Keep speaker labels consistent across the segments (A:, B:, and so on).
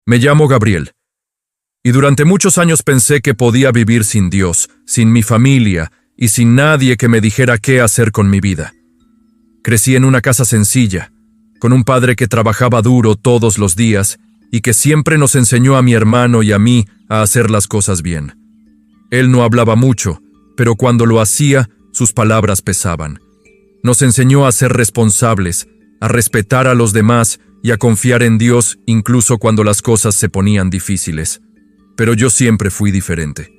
A: Me llamo Gabriel, y durante muchos años pensé que podía vivir sin Dios, sin mi familia y sin nadie que me dijera qué hacer con mi vida. Crecí en una casa sencilla, con un padre que trabajaba duro todos los días y que siempre nos enseñó a mi hermano y a mí a hacer las cosas bien. Él no hablaba mucho, pero cuando lo hacía, sus palabras pesaban. Nos enseñó a ser responsables, a respetar a los demás y a confiar en Dios incluso cuando las cosas se ponían difíciles. Pero yo siempre fui diferente.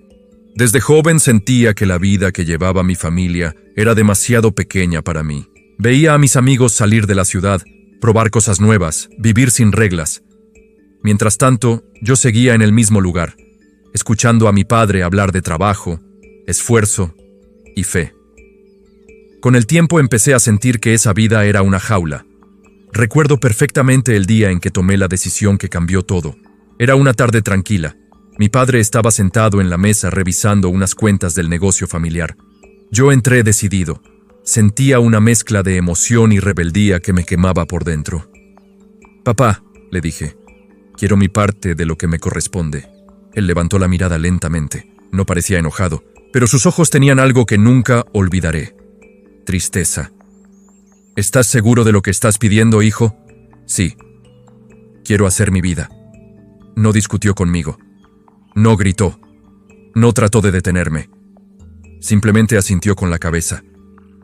A: Desde joven sentía que la vida que llevaba mi familia era demasiado pequeña para mí. Veía a mis amigos salir de la ciudad, probar cosas nuevas, vivir sin reglas. Mientras tanto, yo seguía en el mismo lugar, escuchando a mi padre hablar de trabajo, esfuerzo y fe. Con el tiempo empecé a sentir que esa vida era una jaula. Recuerdo perfectamente el día en que tomé la decisión que cambió todo. Era una tarde tranquila. Mi padre estaba sentado en la mesa revisando unas cuentas del negocio familiar. Yo entré decidido. Sentía una mezcla de emoción y rebeldía que me quemaba por dentro. «Papá», le dije, «quiero mi parte de lo que me corresponde». Él levantó la mirada lentamente. No parecía enojado, pero sus ojos tenían algo que nunca olvidaré. Tristeza. «¿Estás seguro de lo que estás pidiendo, hijo?» «Sí. Quiero hacer mi vida». No discutió conmigo. No gritó. No trató de detenerme. Simplemente asintió con la cabeza.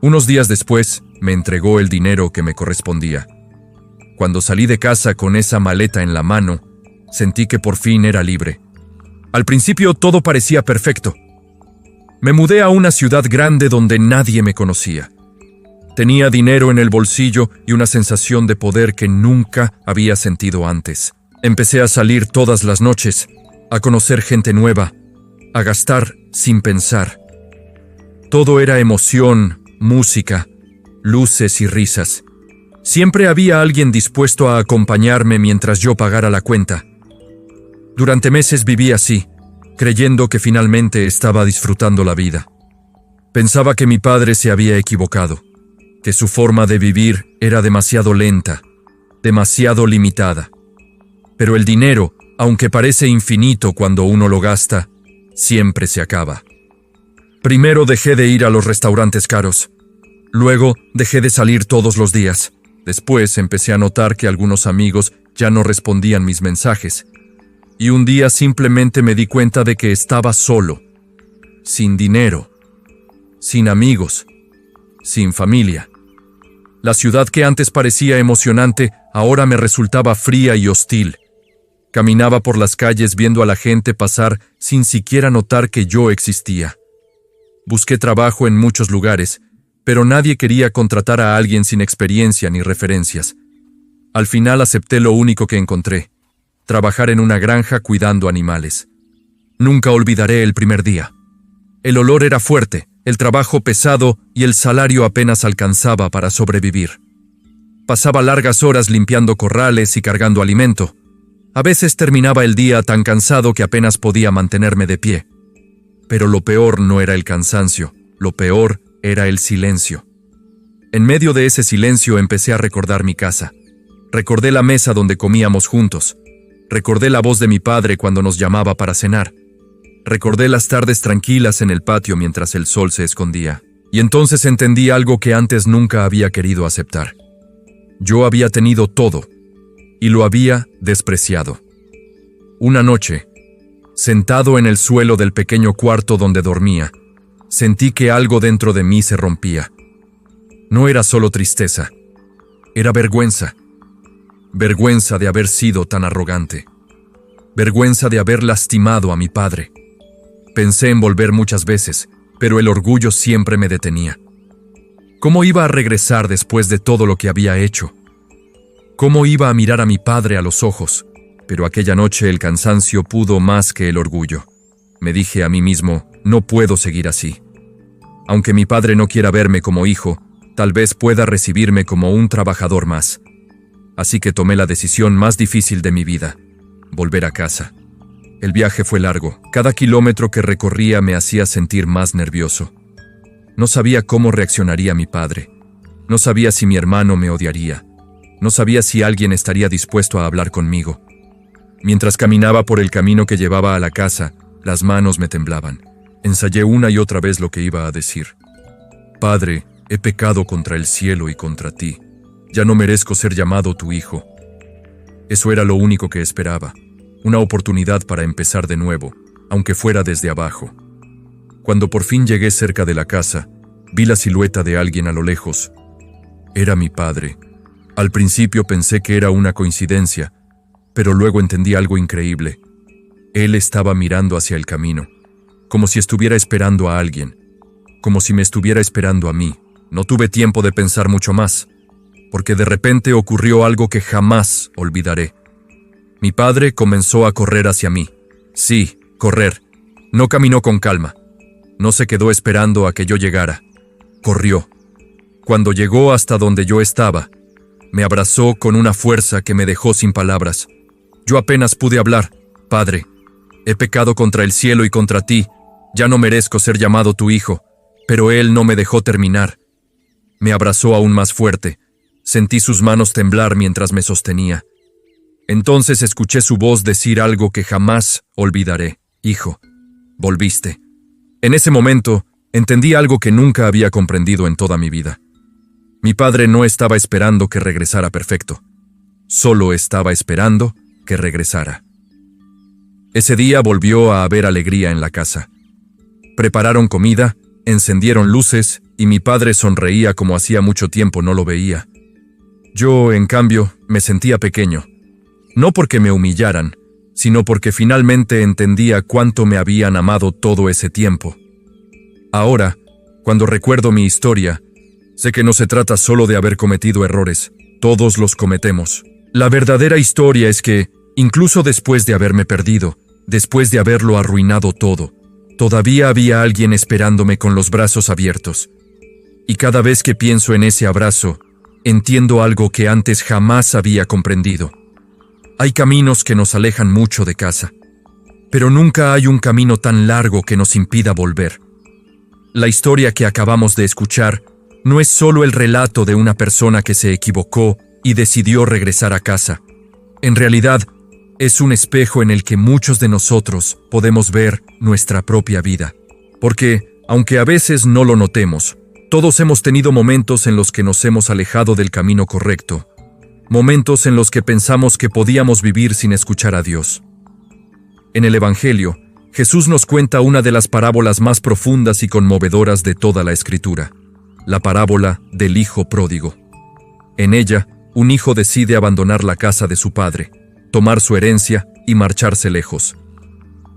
A: Unos días después, me entregó el dinero que me correspondía. Cuando salí de casa con esa maleta en la mano, sentí que por fin era libre. Al principio todo parecía perfecto. Me mudé a una ciudad grande donde nadie me conocía. Tenía dinero en el bolsillo y una sensación de poder que nunca había sentido antes. Empecé a salir todas las noches, a conocer gente nueva, a gastar sin pensar. Todo era emoción, música, luces y risas. Siempre había alguien dispuesto a acompañarme mientras yo pagara la cuenta. Durante meses viví así, creyendo que finalmente estaba disfrutando la vida. Pensaba que mi padre se había equivocado, que su forma de vivir era demasiado lenta, demasiado limitada. Pero el dinero, aunque parece infinito cuando uno lo gasta, siempre se acaba. Primero dejé de ir a los restaurantes caros. Luego dejé de salir todos los días. Después empecé a notar que algunos amigos ya no respondían mis mensajes. Y un día simplemente me di cuenta de que estaba solo, sin dinero, sin amigos, sin familia. La ciudad que antes parecía emocionante ahora me resultaba fría y hostil. Caminaba por las calles viendo a la gente pasar sin siquiera notar que yo existía. Busqué trabajo en muchos lugares, pero nadie quería contratar a alguien sin experiencia ni referencias. Al final acepté lo único que encontré: trabajar en una granja cuidando animales. Nunca olvidaré el primer día. El olor era fuerte, el trabajo pesado y el salario apenas alcanzaba para sobrevivir. Pasaba largas horas limpiando corrales y cargando alimento. A veces terminaba el día tan cansado que apenas podía mantenerme de pie. Pero lo peor no era el cansancio, lo peor era el silencio. En medio de ese silencio empecé a recordar mi casa. Recordé la mesa donde comíamos juntos. Recordé la voz de mi padre cuando nos llamaba para cenar. Recordé las tardes tranquilas en el patio mientras el sol se escondía. Y entonces entendí algo que antes nunca había querido aceptar. Yo había tenido todo, y lo había despreciado. Una noche, sentado en el suelo del pequeño cuarto donde dormía, sentí que algo dentro de mí se rompía. No era solo tristeza, era vergüenza. Vergüenza de haber sido tan arrogante. Vergüenza de haber lastimado a mi padre. Pensé en volver muchas veces, pero el orgullo siempre me detenía. ¿Cómo iba a regresar después de todo lo que había hecho? ¿Cómo iba a mirar a mi padre a los ojos? Pero aquella noche el cansancio pudo más que el orgullo. Me dije a mí mismo, no puedo seguir así. Aunque mi padre no quiera verme como hijo, tal vez pueda recibirme como un trabajador más. Así que tomé la decisión más difícil de mi vida: volver a casa. El viaje fue largo. Cada kilómetro que recorría me hacía sentir más nervioso. No sabía cómo reaccionaría mi padre. No sabía si mi hermano me odiaría. No sabía si alguien estaría dispuesto a hablar conmigo. Mientras caminaba por el camino que llevaba a la casa, las manos me temblaban. Ensayé una y otra vez lo que iba a decir. Padre, he pecado contra el cielo y contra ti. Ya no merezco ser llamado tu hijo. Eso era lo único que esperaba, una oportunidad para empezar de nuevo, aunque fuera desde abajo. Cuando por fin llegué cerca de la casa, vi la silueta de alguien a lo lejos. Era mi padre. Al principio pensé que era una coincidencia, pero luego entendí algo increíble. Él estaba mirando hacia el camino, como si estuviera esperando a alguien, como si me estuviera esperando a mí. No tuve tiempo de pensar mucho más, porque de repente ocurrió algo que jamás olvidaré. Mi padre comenzó a correr hacia mí. Sí, correr. No caminó con calma. No se quedó esperando a que yo llegara. Corrió. Cuando llegó hasta donde yo estaba, me abrazó con una fuerza que me dejó sin palabras. Yo apenas pude hablar. Padre, he pecado contra el cielo y contra ti. Ya no merezco ser llamado tu hijo. Pero él no me dejó terminar. Me abrazó aún más fuerte. Sentí sus manos temblar mientras me sostenía. Entonces escuché su voz decir algo que jamás olvidaré. Hijo, volviste. En ese momento, entendí algo que nunca había comprendido en toda mi vida. Mi padre no estaba esperando que regresara perfecto. Solo estaba esperando que regresara. Ese día volvió a haber alegría en la casa. Prepararon comida, encendieron luces y mi padre sonreía como hacía mucho tiempo no lo veía. Yo, en cambio, me sentía pequeño. No porque me humillaran, sino porque finalmente entendía cuánto me habían amado todo ese tiempo. Ahora, cuando recuerdo mi historia, sé que no se trata solo de haber cometido errores. Todos los cometemos. La verdadera historia es que, incluso después de haberme perdido, después de haberlo arruinado todo, todavía había alguien esperándome con los brazos abiertos. Y cada vez que pienso en ese abrazo, entiendo algo que antes jamás había comprendido. Hay caminos que nos alejan mucho de casa, pero nunca hay un camino tan largo que nos impida volver. La historia que acabamos de escuchar no es solo el relato de una persona que se equivocó y decidió regresar a casa. En realidad, es un espejo en el que muchos de nosotros podemos ver nuestra propia vida. Porque, aunque a veces no lo notemos, todos hemos tenido momentos en los que nos hemos alejado del camino correcto. Momentos en los que pensamos que podíamos vivir sin escuchar a Dios. En el Evangelio, Jesús nos cuenta una de las parábolas más profundas y conmovedoras de toda la Escritura, la parábola del Hijo Pródigo. En ella, un hijo decide abandonar la casa de su padre, tomar su herencia y marcharse lejos.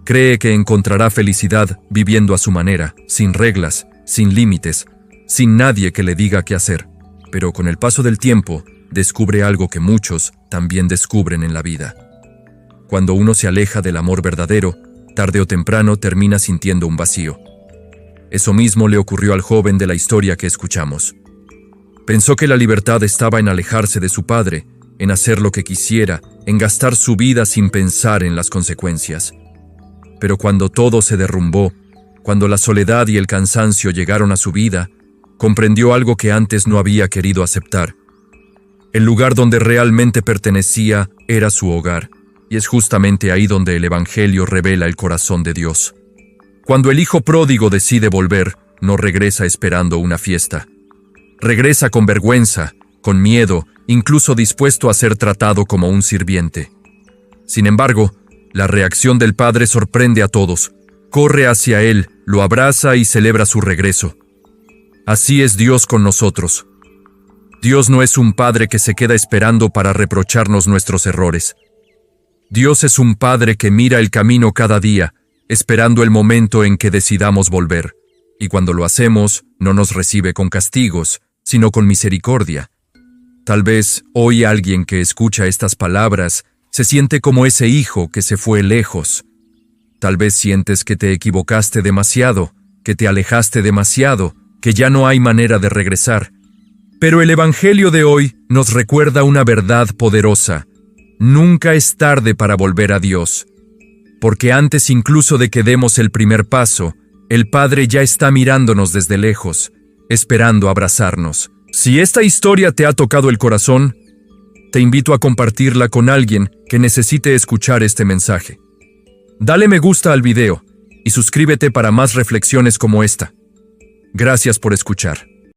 A: Cree que encontrará felicidad viviendo a su manera, sin reglas, sin límites, sin nadie que le diga qué hacer. Pero con el paso del tiempo, descubre algo que muchos también descubren en la vida. Cuando uno se aleja del amor verdadero, tarde o temprano termina sintiendo un vacío. Eso mismo le ocurrió al joven de la historia que escuchamos. Pensó que la libertad estaba en alejarse de su padre, en hacer lo que quisiera, en gastar su vida sin pensar en las consecuencias. Pero cuando todo se derrumbó, cuando la soledad y el cansancio llegaron a su vida, comprendió algo que antes no había querido aceptar. El lugar donde realmente pertenecía era su hogar, y es justamente ahí donde el Evangelio revela el corazón de Dios. Cuando el hijo pródigo decide volver, no regresa esperando una fiesta. Regresa con vergüenza, con miedo, incluso dispuesto a ser tratado como un sirviente. Sin embargo, la reacción del padre sorprende a todos. Corre hacia él, lo abraza y celebra su regreso. Así es Dios con nosotros. Dios no es un padre que se queda esperando para reprocharnos nuestros errores. Dios es un padre que mira el camino cada día, esperando el momento en que decidamos volver. Y cuando lo hacemos, no nos recibe con castigos, sino con misericordia. Tal vez hoy alguien que escucha estas palabras se siente como ese hijo que se fue lejos. Tal vez sientes que te equivocaste demasiado, que te alejaste demasiado, que ya no hay manera de regresar. Pero el Evangelio de hoy nos recuerda una verdad poderosa. Nunca es tarde para volver a Dios. Porque antes incluso de que demos el primer paso, el Padre ya está mirándonos desde lejos, esperando abrazarnos. Si esta historia te ha tocado el corazón, te invito a compartirla con alguien que necesite escuchar este mensaje. Dale me gusta al video y suscríbete para más reflexiones como esta. Gracias por escuchar.